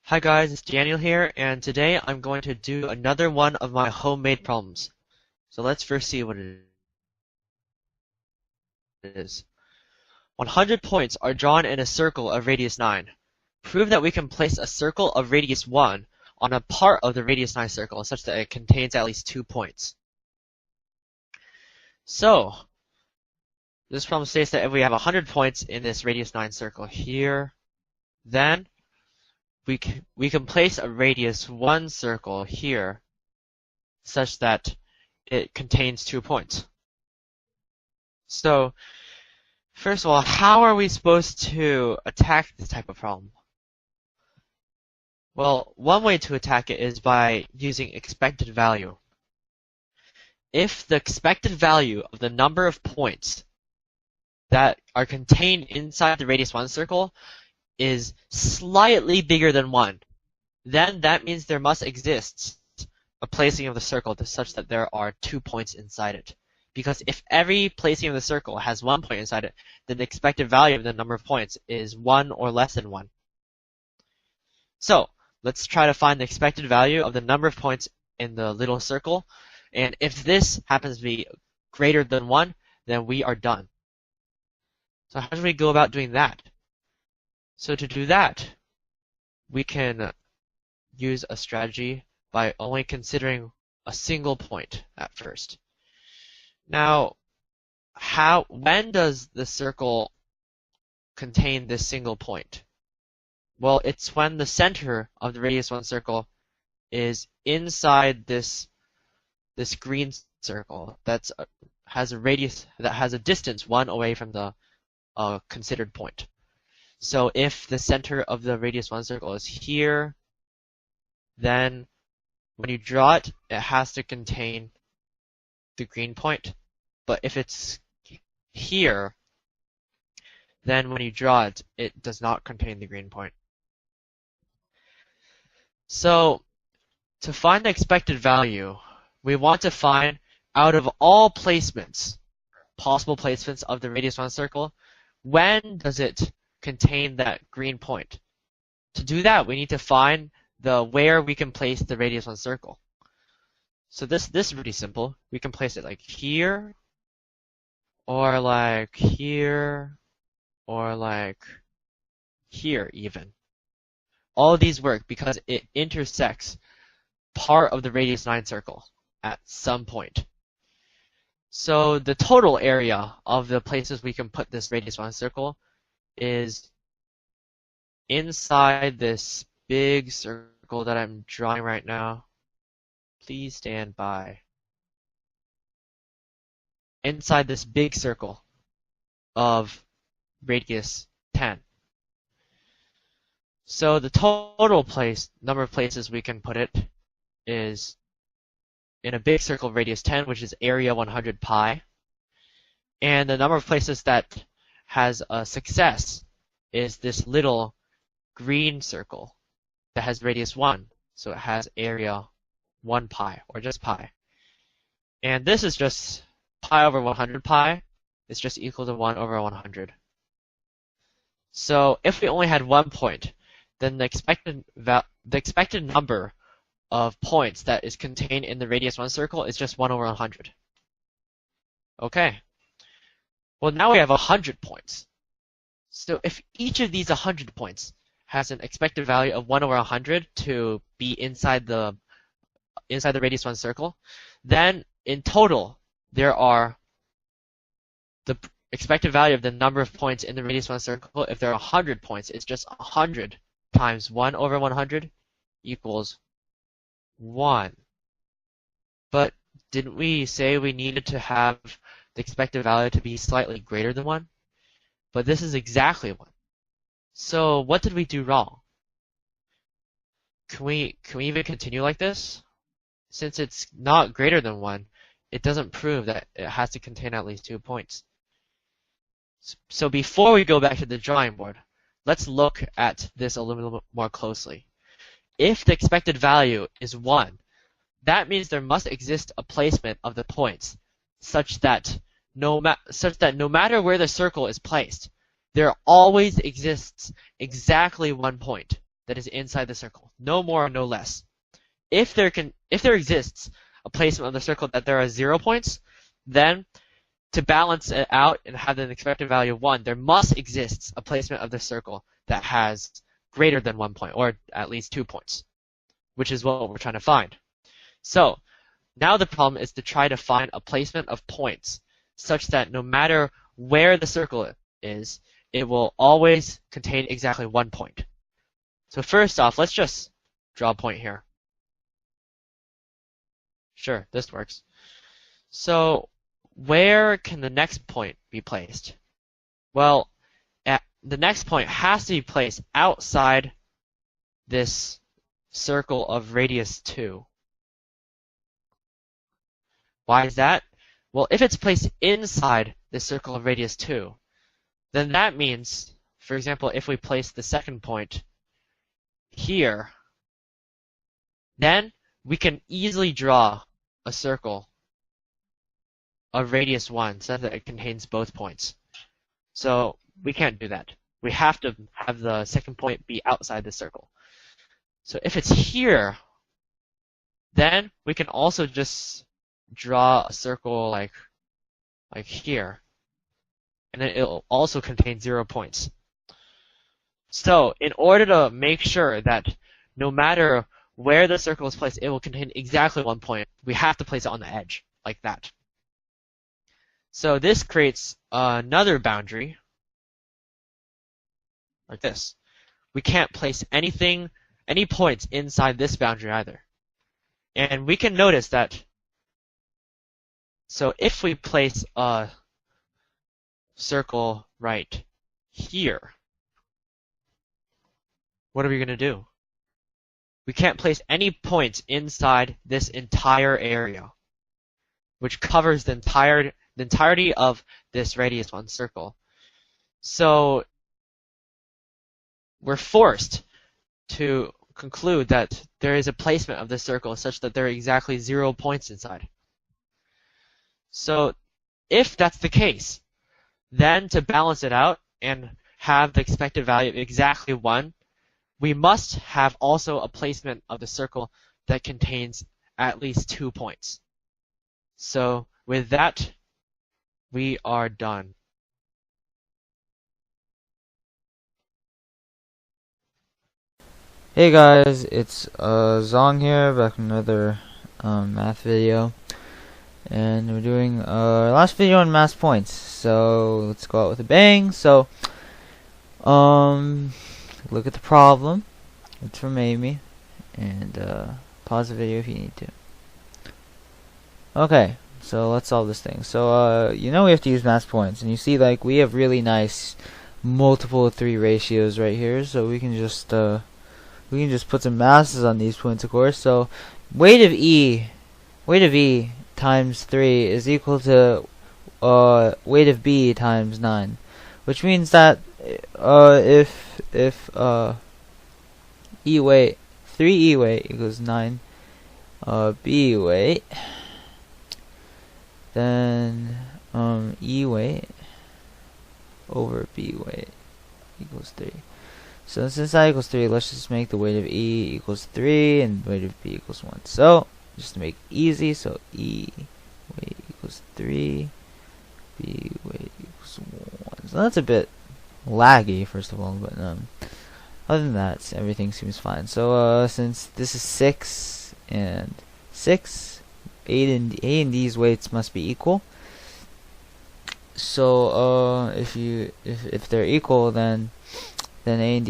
Hi guys, it's Daniel here, and today I'm going to do another one of my homemade problems. So let's first see what it is. 100 points are drawn in a circle of radius 9. Prove that we can place a circle of radius 1 on a part of the radius 9 circle such that it contains at least 2 points. So, this problem states that if we have 100 points in this radius 9 circle here, then we can place a radius 1 circle here such that it contains 2 points. So, first of all, how are we supposed to attack this type of problem? Well, one way to attack it is by using expected value. If the expected value of the number of points that are contained inside the radius 1 circle is slightly bigger than 1, then that means there must exist a placing of the circle such that there are 2 points inside it. Because if every placing of the circle has 1 point inside it, then the expected value of the number of points is 1 or less than 1. So, let's try to find the expected value of the number of points in the little circle. And if this happens to be greater than 1, then we are done. So how do we go about doing that? So to do that, we can use a strategy by only considering a single point at first. Now, when does the circle contain this single point? Well, it's when the center of the radius 1 circle is inside this green circle that has a distance 1 away from the considered point. So if the center of the radius 1 circle is here, then when you draw it, it has to contain the green point. But if it's here, then when you draw it, it does not contain the green point. So to find the expected value, we want to find out of all placements, possible placements of the radius 1 circle, when does it contain that green point? To do that, we need to find where we can place the radius 1 circle. So this is pretty simple. We can place it like here, or like here, or like here even. All of these work because it intersects part of the radius 9 circle at some point. So the total area of the places we can put this radius 1 circle is inside this big circle that I'm drawing right now. Please stand by. Inside this big circle of radius 10. So the total number of places we can put it is in a big circle of radius 10, which is area 100 pi. And the number of places that has a success is this little green circle that has radius 1. So it has area 1 pi, or just pi. And this is just pi over 100 pi. It's just equal to 1 over 100. So if we only had 1 point, then the expected number of points that is contained in the radius 1 circle is just 1 over 100. Okay. Well, now we have 100 points. So if each of these 100 points has an expected value of 1 over 100 to be inside the radius 1 circle, then in total there are the expected value of the number of points in the radius 1 circle. If there are 100 points, it's just 100 times 1 over 100 equals 1. But didn't we say we needed to have the expected value to be slightly greater than 1? But this is exactly 1. So what did we do wrong? Can we even continue like this? Since it's not greater than 1, it doesn't prove that it has to contain at least 2 points. So before we go back to the drawing board, let's look at this a little bit more closely. If the expected value is 1, that means there must exist a placement of the points such that no matter where the circle is placed, there always exists exactly 1 point that is inside the circle. No more, no less. If there exists a placement of the circle that there are 0 points, then to balance it out and have an expected value of 1, there must exist a placement of the circle that has greater than 1 point, or at least 2 points, which is what we're trying to find. So now the problem is to try to find a placement of points such that no matter where the circle is, it will always contain exactly 1 point. So first off, let's just draw a point here. Sure, this works. So where can the next point be placed? Well, the next point has to be placed outside this circle of radius 2. Why is that? Well, if it's placed inside the circle of radius 2, then that means, for example, if we place the second point here, then we can easily draw a circle of radius 1 so that it contains both points. So we can't do that. We have to have the second point be outside the circle. So if it's here, then we can also just draw a circle like here, and then it'll also contain 0 points. So in order to make sure that no matter where the circle is placed, it will contain exactly 1 point, we have to place it on the edge, like that. So this creates another boundary, like this. We can't place any points inside this boundary either. And we can notice that, so if we place a circle right here, what are we going to do? We can't place any points inside this entire area, which covers the entirety of this radius 1 circle. So we're forced to conclude that there is a placement of the circle such that there are exactly 0 points inside. So if that's the case, then to balance it out and have the expected value of exactly 1, we must have also a placement of the circle that contains at least 2 points. So with that, we are done. Hey guys, it's Zong here, back in another math video, and we're doing our last video on math points. So let's go out with a bang. So look at the problem. It's from Amy, and pause the video if you need to. Okay, so let's solve this thing. So we have to use math points, and you see, like, we have really nice multiple of 3 ratios right here, so we can just put some masses on these points, of course. So weight of E times 3 is equal to weight of B times 9, which means that if E weight, 3E weight equals 9 B weight, then E weight over B weight equals 3. So since that equals 3, let's just make the weight of E equals 3 and weight of B equals 1. So just to make it easy, so E weight equals 3, B weight equals 1. So that's a bit laggy, first of all, but other than that, everything seems fine. So since this is 6 and 6, A and D's weights must be equal. So if they're equal, then A and D